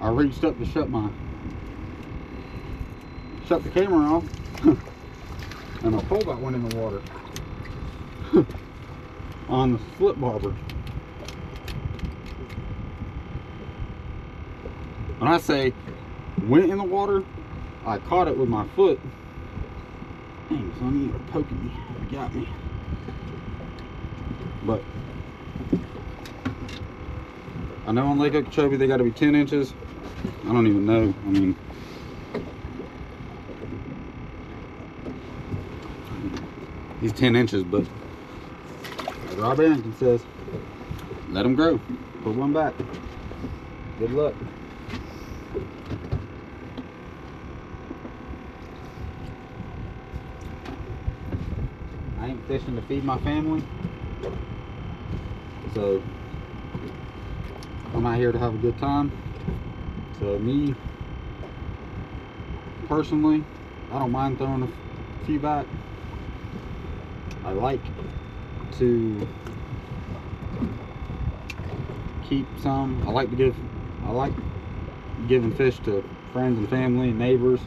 I reached up to shut the camera off, and my pole went in the water on the slip bobber. When I say went in the water, I caught it with my foot. Dang, son, you were poking me. You got me. But I know on Lake Okeechobee they got to be 10 inches. I don't even know. I mean, he's 10 inches, but as Rob Arrington says, let him grow. Put one back. Good luck. I ain't fishing to feed my family, so I'm out here to have a good time. So me, personally, I don't mind throwing a few back. I like to keep some. I like giving fish to friends and family and neighbors,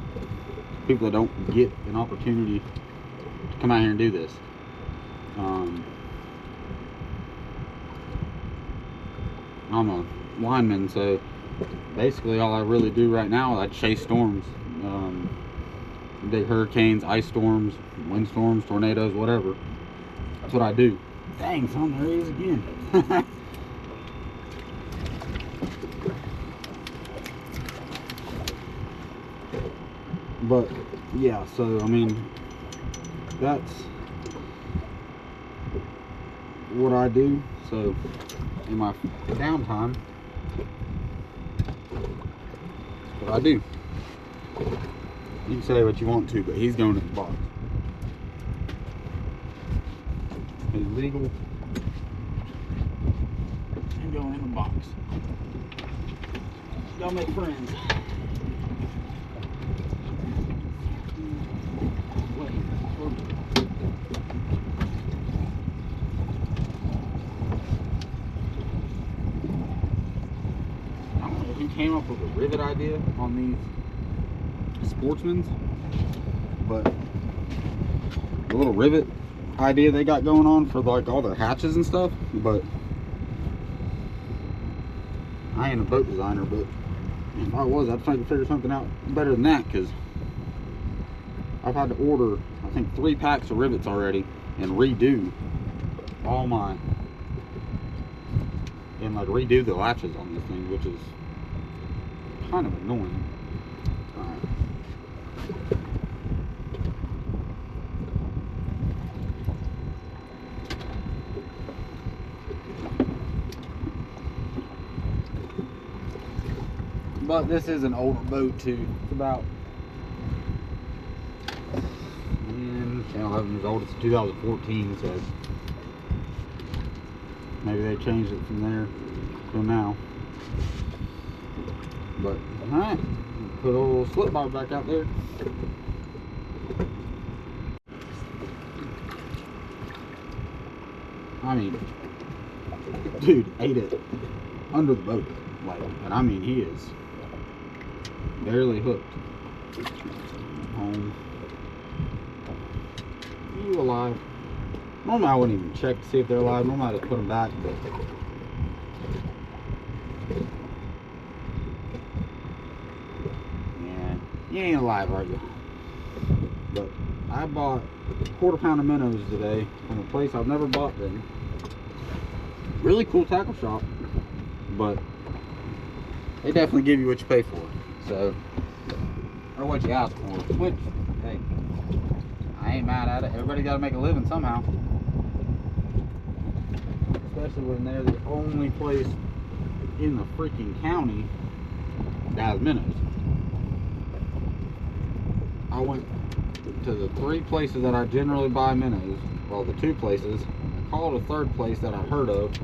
people that don't get an opportunity to come out here and do this. I'm a lineman, so basically all I really do right now is I chase storms, big hurricanes, ice storms, windstorms, tornadoes, whatever. That's what I do. Dang, son, there he is again. But yeah, so I mean, that's what I do. So in my downtime, that's what I do. You can say what you want to, but he's going in the box. It's legal and going in the box. Y'all make friends. Came up with a rivet idea on these Sportsmans, but the little rivet idea they got going on for like all their hatches and stuff. But I ain't a boat designer, but if I was, I'd try to figure something out better than that, because I've had to order I think 3 packs of rivets already and redo all mine and like redo the latches on this thing, which is kind of annoying. Alright. But this is an older boat too. It's about 10, 11 years old. It's 2014, so maybe they changed it from there to now. But alright, put a little slip bar back out there. I mean, dude ate it under the boat, like, and I mean he is barely hooked. Home. Are you alive? Normally I wouldn't even check to see if they're alive. Normally I just put them back, but you ain't alive, are you? But I bought a quarter-pound of minnows today from a place I've never bought them. Really cool tackle shop, but they definitely give you what you pay for. So, or what you ask for. Which, hey, I ain't mad at it. Everybody got to make a living somehow. Especially when they're the only place in the freaking county that has minnows. I went to the 3 places that I generally buy minnows. Well, the 2 places. I called a 3rd place that I heard of.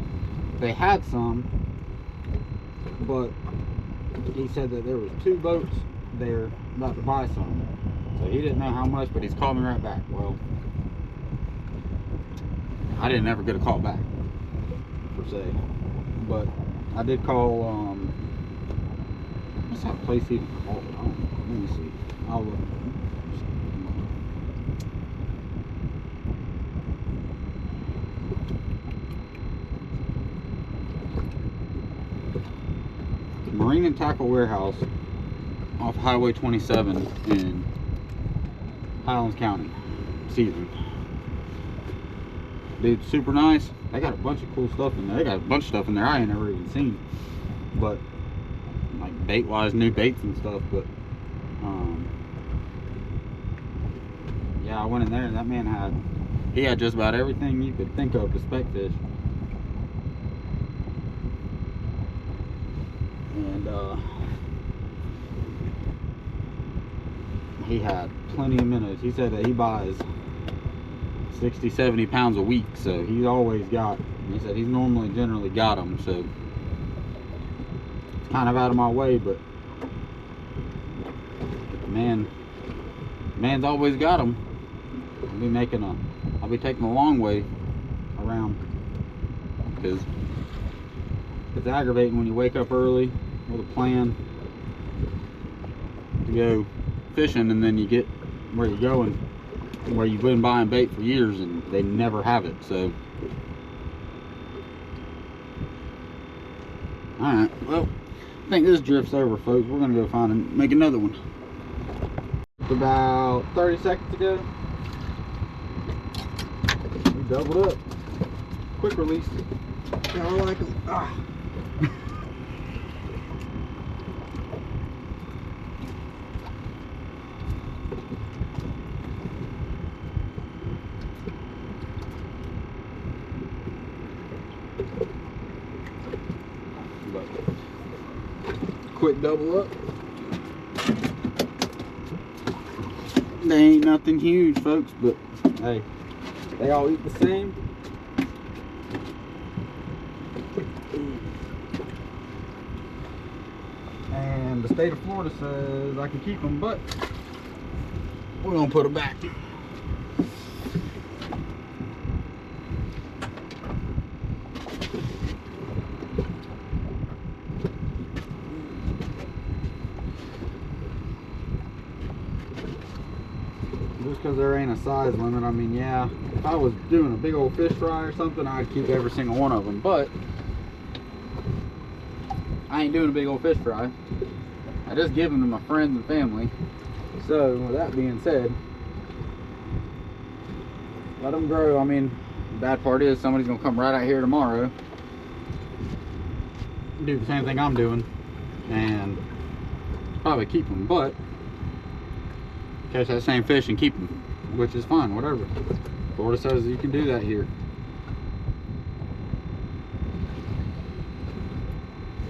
They had some, but he said that there was 2 boats there about to buy some. So he didn't know how much, but he's called me right back. Well, I didn't ever get a call back, per se. But I did call What's that place even called? I don't know. Let me see. I'll look. Marine and Tackle Warehouse off Highway 27 in Highlands County, Season. Dude, super nice. They got a bunch of cool stuff in there. They got a bunch of stuff in there I ain't never even seen. But like bait wise, new baits and stuff. But yeah, I went in there and that man had just about everything you could think of to speck fish. And he had plenty of minnows. He said that he buys 60-70 pounds a week, so he's always got. He said he's generally got them, so it's kind of out of my way, but man's always got them. I'll be taking a long way around, because it's aggravating when you wake up early with a plan to go fishing, and then you get where you're going, where you've been buying bait for years and they never have it. So alright, well, I think this drifts over, folks. We're gonna go find and make another one. About 30 seconds ago, we doubled up. Quick release. Yeah, I like them. Ah. Quick double up. They ain't nothing huge, folks, but hey, they all eat the same. And the state of Florida says I can keep them, but we're gonna put them back. Just because there ain't a size limit. I mean, yeah, if I was doing a big old fish fry or something, I'd keep every single one of them, but I ain't doing a big old fish fry. I just give them to my friends and family. So with that being said, let them grow. I mean, the bad part is somebody's gonna come right out here tomorrow, do the same thing I'm doing, and probably keep them, but catch that same fish and keep them, which is fine, whatever. Florida says you can do that here.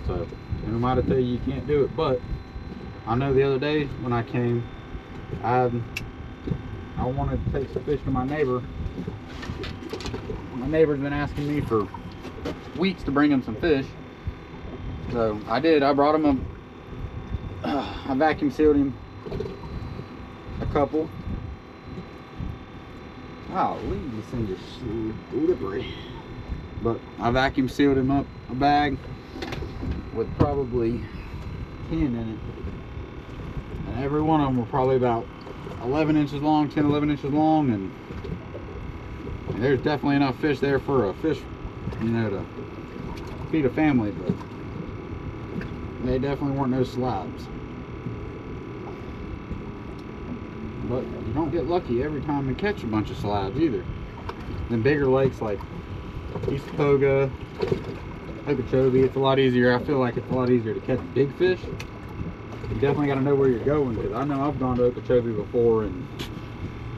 So, who am I to tell you you can't do it? But I know the other day when I came, I wanted to take some fish to my neighbor. My neighbor's been asking me for weeks to bring him some fish. So I did. I brought him I vacuum sealed him a couple. Wow, this thing just slippery. But I vacuum sealed him up a bag with probably 10 in it. And every one of them were probably about 11 inches long, 10, 11 inches long. And there's definitely enough fish there for a fish, you know, to feed a family. But they definitely weren't no slabs. But you don't get lucky every time you catch a bunch of slabs either. Then bigger lakes like East Poga, Okeechobee, it's a lot easier. I feel like it's a lot easier to catch big fish. You definitely got to know where you're going, because I know I've gone to Okeechobee before, and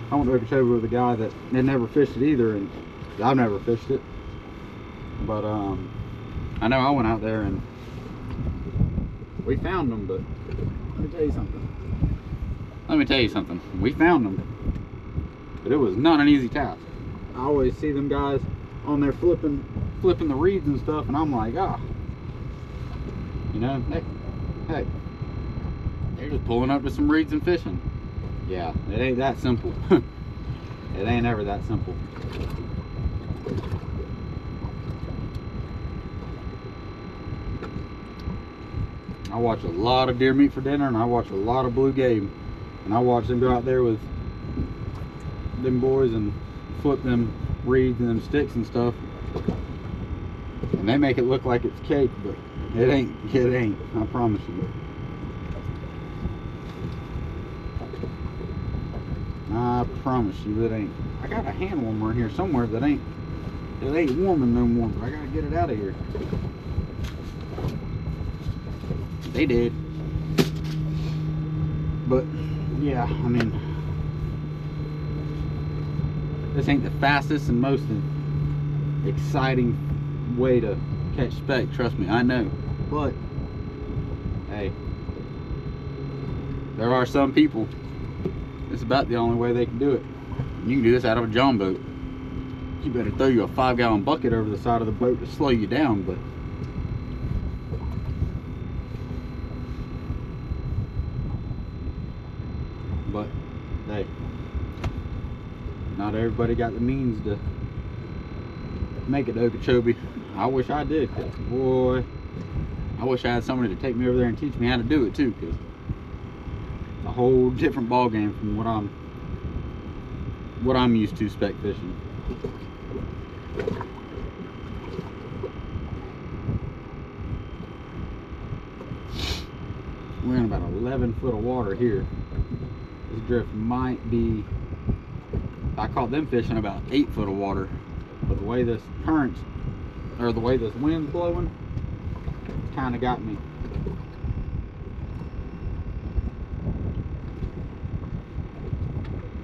I went to Okeechobee with a guy that had never fished it either, and I've never fished it. But I know I went out there and we found them. But let me tell you something. We found them, but it was not an easy task. I always see them guys on there flipping the reeds and stuff, and I'm like, you know, hey, they're just pulling up to some reeds and fishing. Yeah, it ain't that simple. It ain't ever that simple. I watch a lot of deer meat for dinner, and I watch a lot of blue game. And I watch them go out there with them boys and flip them reeds and them sticks and stuff. And they make it look like it's cake, but it ain't. It ain't. I promise you. I promise you it ain't. I got a hand warmer in here somewhere that ain't. It ain't warming no more, but I gotta get it out of here. They did. But yeah, I mean, this ain't the fastest and most exciting way to catch speck, trust me, I know. But hey, there are some people, it's about the only way they can do it. You can do this out of a John boat. You better throw you a 5-gallon bucket over the side of the boat to slow you down, but hey, not everybody got the means to make it to Okeechobee. I wish I did, cause boy, I wish I had somebody to take me over there and teach me how to do it too, cause it's a whole different ball game from what I'm used to speck fishing. We're in about 11 foot of water here. This drift might be, I caught them fishing about 8 foot of water, but the way this current's, or the way this wind's blowing, it's kind of got me.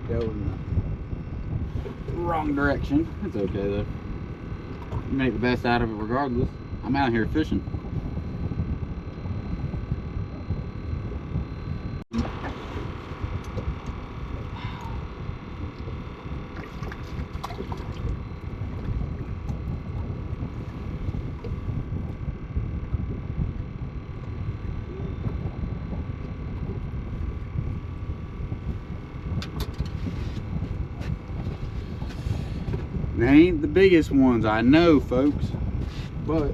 Going the wrong direction. It's okay though. You make the best out of it regardless. I'm out here fishing. They ain't the biggest ones, I know, folks, but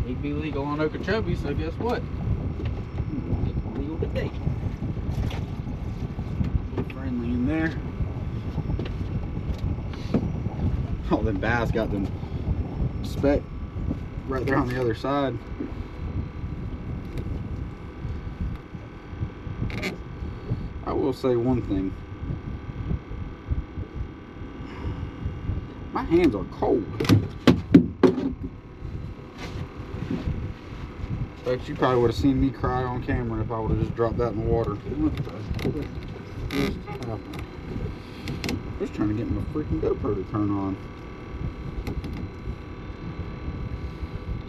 it'd be legal on Okeechobee, so guess what? It's legal today. Get friendly in there. Oh, them bass got them speck right there on the other side. I will say one thing. My hands are cold. Folks, you probably would have seen me cry on camera if I would have just dropped that in the water. Just trying to get my freaking GoPro to turn on.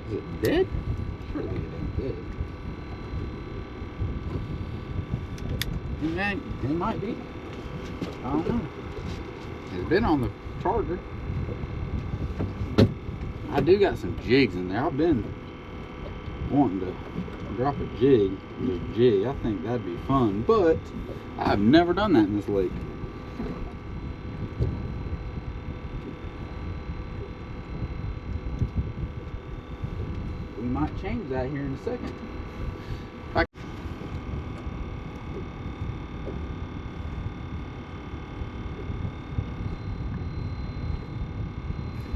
Is it dead? Surely it ain't dead. Yeah, it might be. I don't know. It's been on the charger. I do got some jigs in there. I've been wanting to drop a jig. I think that'd be fun, but I've never done that in this lake. We might change that here in a second.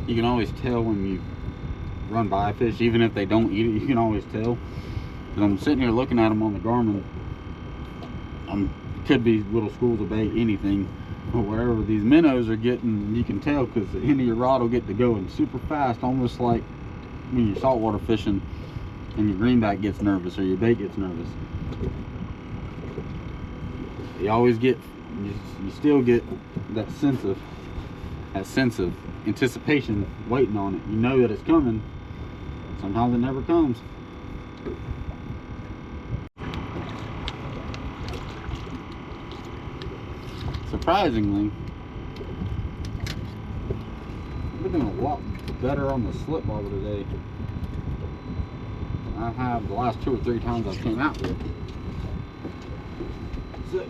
You can always tell when you run by fish, even if they don't eat it, you can always tell. And I'm sitting here looking at them on the Garmin. Could be little schools of bait, anything, but whatever these minnows are getting, you can tell because the end of your rod will get to going super fast, almost like when you're saltwater fishing and your greenback gets nervous or your bait gets nervous. You always get, you still get that sense of anticipation waiting on it. You know that it's coming. Sometimes it never comes. Surprisingly, I've been doing a lot better on the slip bobber today than I have the last 2 or 3 times I've came out with. So,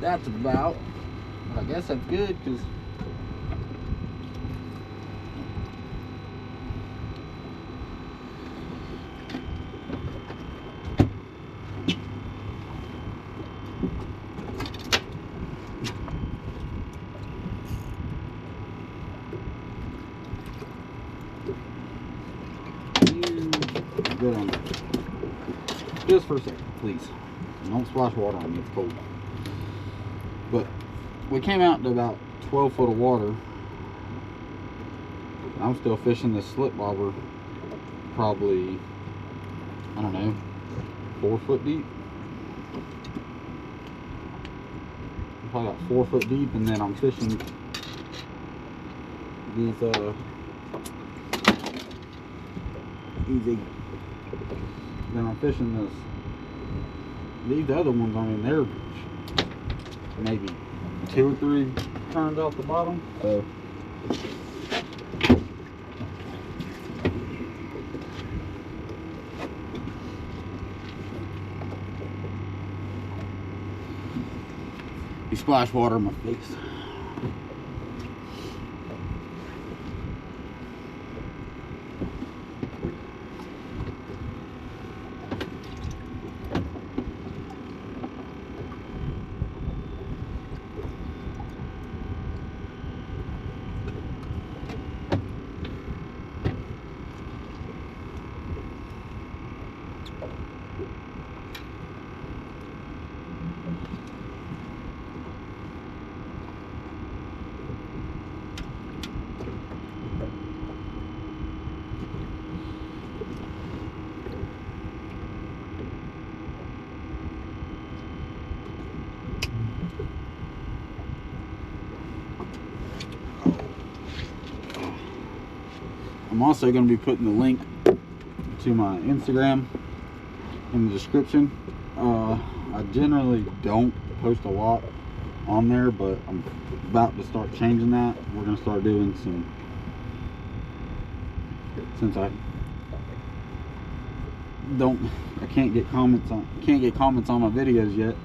that's about. But I guess that's good because good on that. Just for a second, please. Don't splash water on me, it's cold. But we came out to about 12 foot of water. I'm still fishing this slip bobber, probably, I don't know, 4 foot deep. Probably about 4 foot deep, and then I'm fishing these easy. Then I'm fishing these other ones. I mean, they're maybe 2 or 3 turns off the bottom. So you splash water in my face. I'm also going to be putting the link to my Instagram in the description. I generally don't post a lot on there, but I'm about to start changing that. We're going to start doing some, since I can't get comments on my videos yet.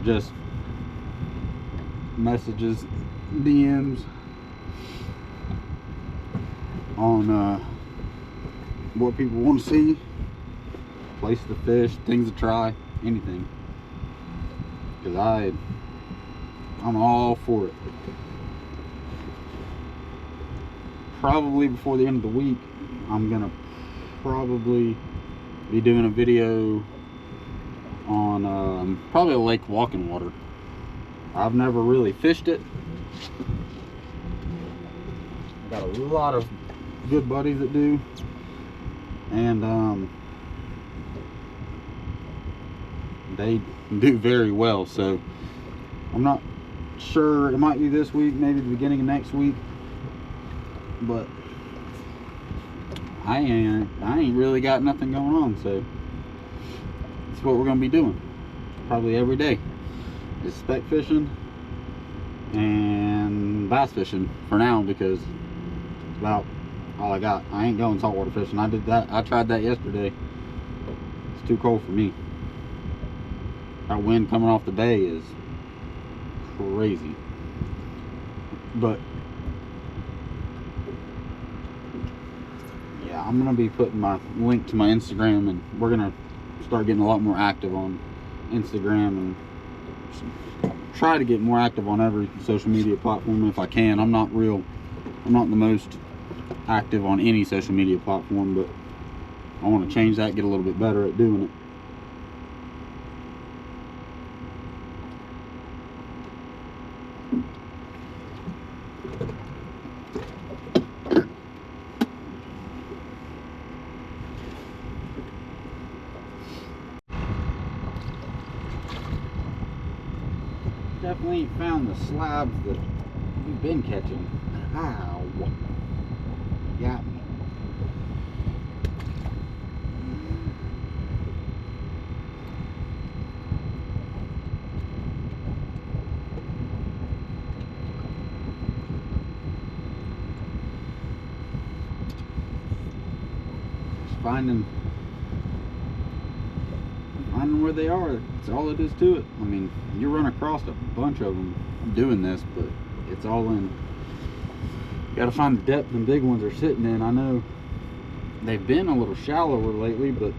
Just messages, DMs on what people want to see, places to fish, things to try, anything. Because I'm all for it. Probably before the end of the week, I'm gonna probably be doing a video on probably a lake walking water. I've never really fished it. Got a lot of good buddies that do, and they do very well. So I'm not sure, it might be this week, maybe the beginning of next week, but I ain't really got nothing going on, so that's what we're gonna be doing probably every day, is speck fishing and bass fishing for now, because it's about all I got. I ain't going saltwater fishing. I tried that yesterday. It's too cold for me. That wind coming off the bay is crazy. But yeah, I'm gonna be putting my link to my Instagram, and we're gonna start getting a lot more active on Instagram, and try to get more active on every social media platform if I can. I'm not the most active on any social media platform, but I want to change that, get a little bit better at doing it. Definitely ain't found the slabs that we've been catching. Ow. Got me. finding where they are. That's all it is to it. I mean, you run across a bunch of them doing this, but it's all in. You gotta find the depth the big ones are sitting in. I know they've been a little shallower lately, but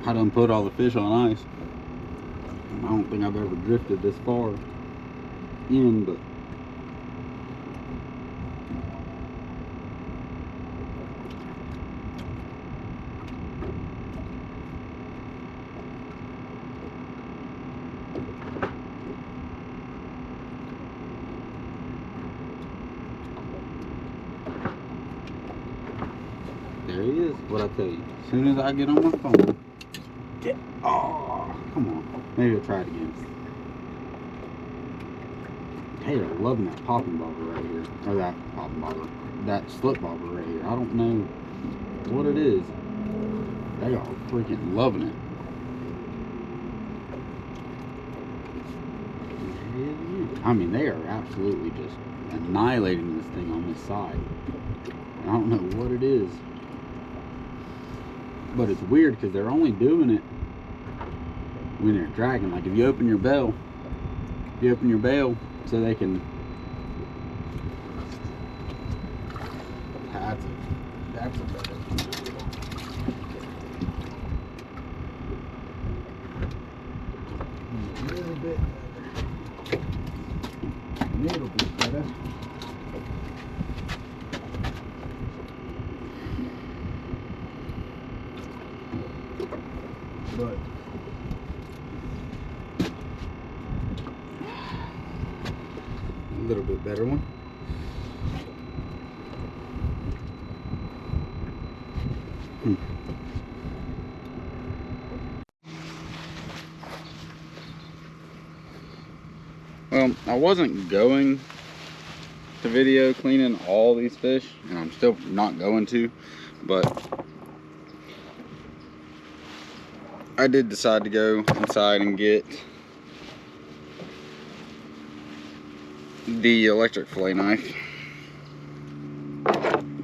I done put all the fish on ice. I don't think I've ever drifted this far in, but there he is. What I tell you, as soon as I get on my phone, oh, come on. Maybe I'll try it again. Hey, I'm loving that popping bobber right here. Or that popping bobber. That slip bobber right here. I don't know what it is. They are freaking loving it. I mean, they are absolutely just annihilating this thing on this side. I don't know what it is. But it's weird because they're only doing it when they're dragging. Like if you open your bail, so they can. That's a better. A little bit better. A little bit better. But a little bit better one. Well, I wasn't going to video cleaning all these fish, and I'm still not going to, but I did decide to go inside and get the electric fillet knife,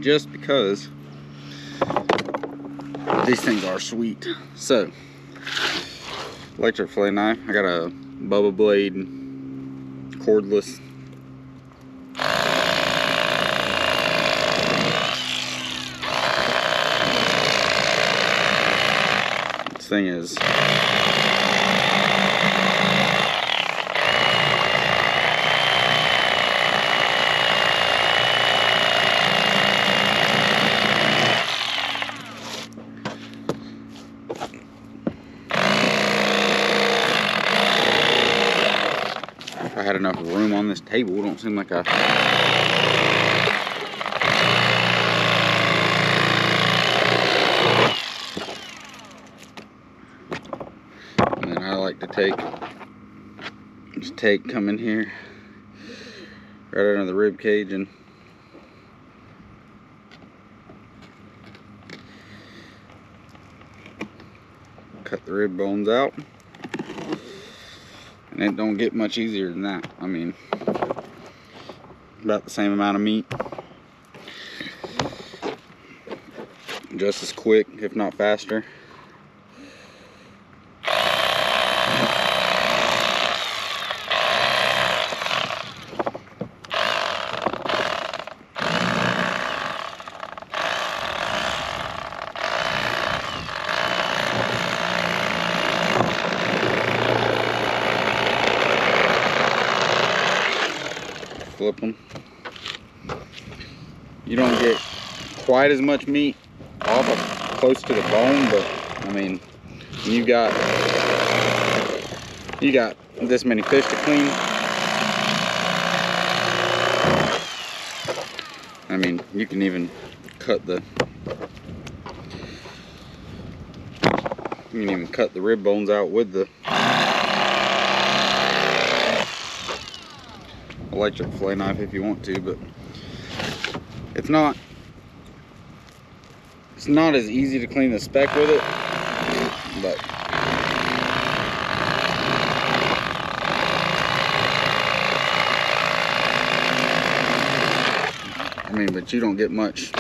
just because these things are sweet. So, electric fillet knife. I got a Bubba blade, cordless. This thing is I had enough room on this table. It don't seem like I. And then I like to come in here right under the rib cage and cut the rib bones out. And it don't get much easier than that. I mean, about the same amount of meat. Just as quick, if not faster. Flip them. You don't get quite as much meat off of close to the bone, but I mean, you got this many fish to clean. I mean, you can even cut the rib bones out with the electric fillet knife if you want to, but it's not as easy to clean the speck with it, but I mean, but you don't get much.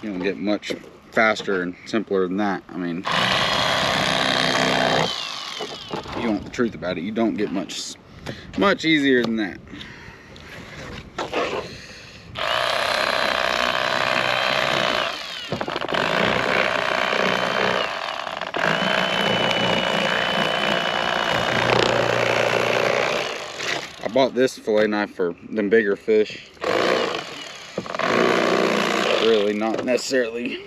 You don't get much faster and simpler than that. I mean, you want the truth about it, you don't get much easier than that. I bought this fillet knife for them bigger fish. Really not necessarily.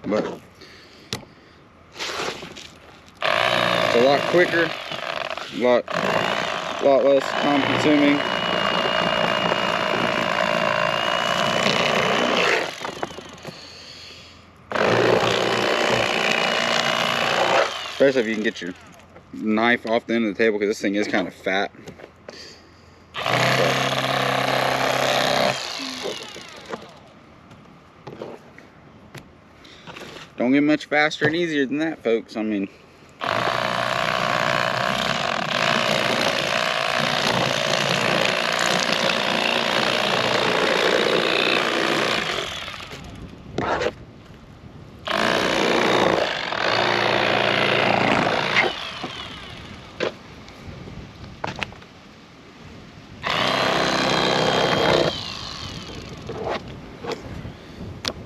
But it's a lot quicker, a lot less time consuming. Especially if you can get your knife off the end of the table, because this thing is kind of fat. Don't get much faster and easier than that, folks. I mean,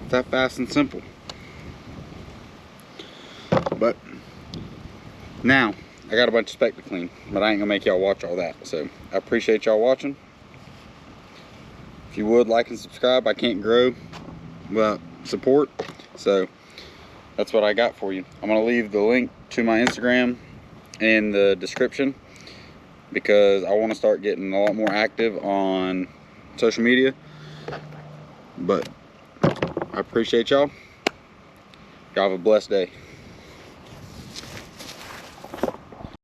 that fast and simple. But now I got a bunch of Speck to clean, but I ain't gonna make y'all watch all that. So I appreciate y'all watching. If you would like and subscribe, I can't grow without support. So that's what I got for you. I'm gonna leave the link to my Instagram in the description, because I want to start getting a lot more active on social media. But I appreciate y'all. Y'all have a blessed day.